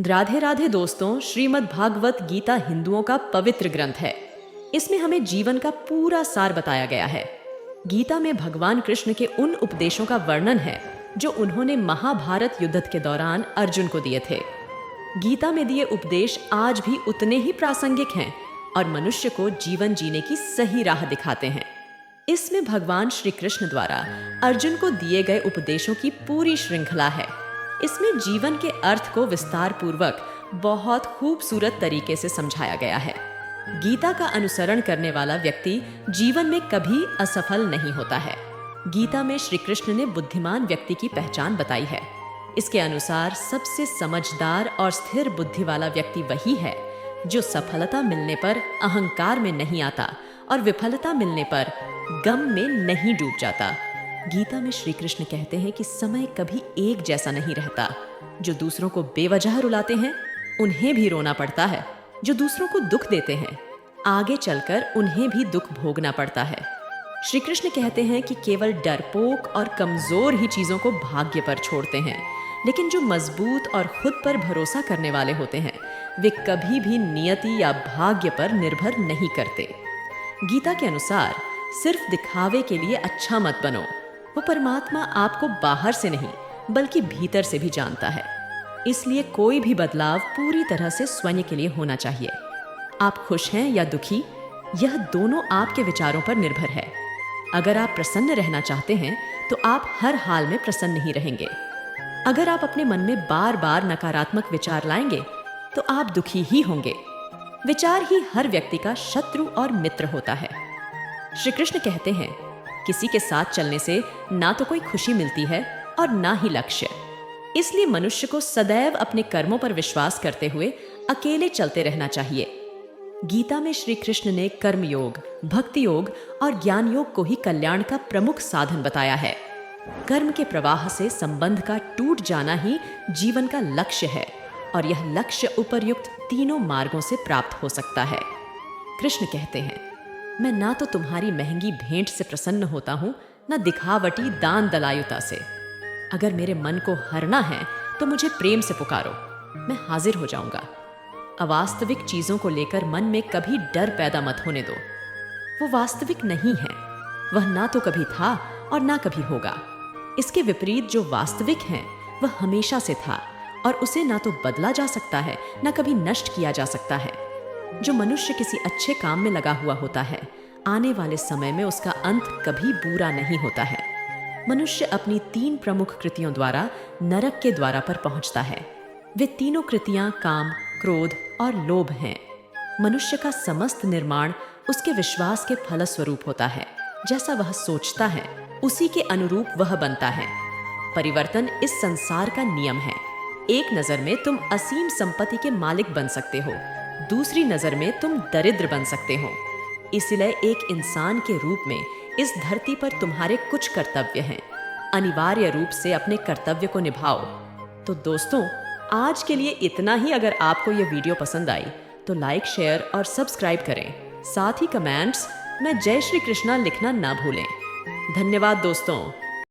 राधे राधे दोस्तों, श्रीमद् भागवत गीता हिंदुओं का पवित्र ग्रंथ है। इसमें हमें जीवन का पूरा सार बताया गया है। गीता में भगवान कृष्ण के उन उपदेशों का वर्णन है जो उन्होंने महाभारत युद्ध के दौरान अर्जुन को दिए थे। गीता में दिए उपदेश आज भी उतने ही प्रासंगिक हैं और मनुष्य को जीवन जीने की सही राह दिखाते हैं। इसमें भगवान श्री कृष्ण द्वारा अर्जुन को दिए गए उपदेशों की पूरी श्रृंखला है। इसमें जीवन के अर्थ को विस्तार पूर्वक बहुत खूबसूरत तरीके से समझाया गया है। गीता का अनुसरण करने वाला व्यक्ति जीवन में कभी असफल नहीं होता है। गीता में श्री कृष्ण ने बुद्धिमान व्यक्ति की पहचान बताई है। इसके अनुसार सबसे समझदार और स्थिर बुद्धि वाला व्यक्ति वही है जो सफलता मिलने पर अहंकार में नहीं आता और विफलता मिलने पर गम में नहीं डूब जाता। गीता में श्री कृष्ण कहते हैं कि समय कभी एक जैसा नहीं रहता। जो दूसरों को बेवजह रुलाते हैं उन्हें भी रोना पड़ता है। जो दूसरों को दुख देते हैं आगे चलकर उन्हें भी दुख भोगना पड़ता है। श्री कृष्ण कहते हैं कि केवल डरपोक और कमजोर ही चीजों को भाग्य पर छोड़ते हैं, लेकिन जो मजबूत और खुद पर भरोसा करने वाले होते हैं वे कभी भी नियति या भाग्य पर निर्भर नहीं करते। गीता के अनुसार सिर्फ दिखावे के लिए अच्छा मत बनो। वो परमात्मा आपको बाहर से नहीं बल्कि भीतर से भी जानता है। इसलिए कोई भी बदलाव पूरी तरह से स्वयं के लिए होना चाहिए। आप खुश हैं या दुखी, यह दोनों आपके विचारों पर निर्भर है। अगर आप प्रसन्न रहना चाहते हैं तो आप हर हाल में प्रसन्न ही रहेंगे। अगर आप अपने मन में बार बार नकारात्मक विचार लाएंगे तो आप दुखी ही होंगे। विचार ही हर व्यक्ति का शत्रु और मित्र होता है। श्री कृष्ण कहते हैं, किसी के साथ चलने से ना तो कोई खुशी मिलती है और ना ही लक्ष्य। इसलिए मनुष्य को सदैव अपने कर्मों पर विश्वास करते हुए अकेले चलते रहना चाहिए। गीता में श्री कृष्ण ने कर्म योग, भक्ति योग और ज्ञान योग को ही कल्याण का प्रमुख साधन बताया है। कर्म के प्रवाह से संबंध का टूट जाना ही जीवन का लक्ष्य है और यह लक्ष्य उपर्युक्त तीनों मार्गों से प्राप्त हो सकता है। कृष्ण कहते हैं, मैं ना तो तुम्हारी महंगी भेंट से प्रसन्न होता हूँ, न दिखावटी दान दलायुता से। अगर मेरे मन को हरना है तो मुझे प्रेम से पुकारो, मैं हाजिर हो जाऊंगा। अवास्तविक चीजों को लेकर मन में कभी डर पैदा मत होने दो। वो वास्तविक नहीं है। वह ना तो कभी था और ना कभी होगा। इसके विपरीत जो वास्तविक है वह हमेशा से था और उसे ना तो बदला जा सकता है ना कभी नष्ट किया जा सकता है। जो मनुष्य किसी अच्छे काम में लगा हुआ होता है, आने वाले समय में उसका अंत कभी बुरा नहीं होता है। मनुष्य अपनी 3 प्रमुख कृतियों द्वारा नरक के द्वारा पर पहुंचता है। वे तीनों कृतियां काम, क्रोध और लोभ हैं। मनुष्य का समस्त निर्माण उसके विश्वास के फलस्वरूप होता है। जैसा वह सोचता है उसी के अनुरूप वह बनता है। परिवर्तन इस संसार का नियम है। एक नजर में तुम असीम संपत्ति के मालिक बन सकते हो, दूसरी नजर में तुम दरिद्र बन सकते हो। इसलिए एक इंसान के रूप में इस धरती पर तुम्हारे कुछ कर्तव्य हैं। अनिवार्य रूप से अपने कर्तव्य को निभाओ। तो दोस्तों, आज के लिए इतना ही। अगर आपको यह वीडियो पसंद आई तो लाइक, शेयर और सब्सक्राइब करें। साथ ही कमेंट्स में जय श्री कृष्णा लिखना ना भूलें। धन्यवाद दोस्तों।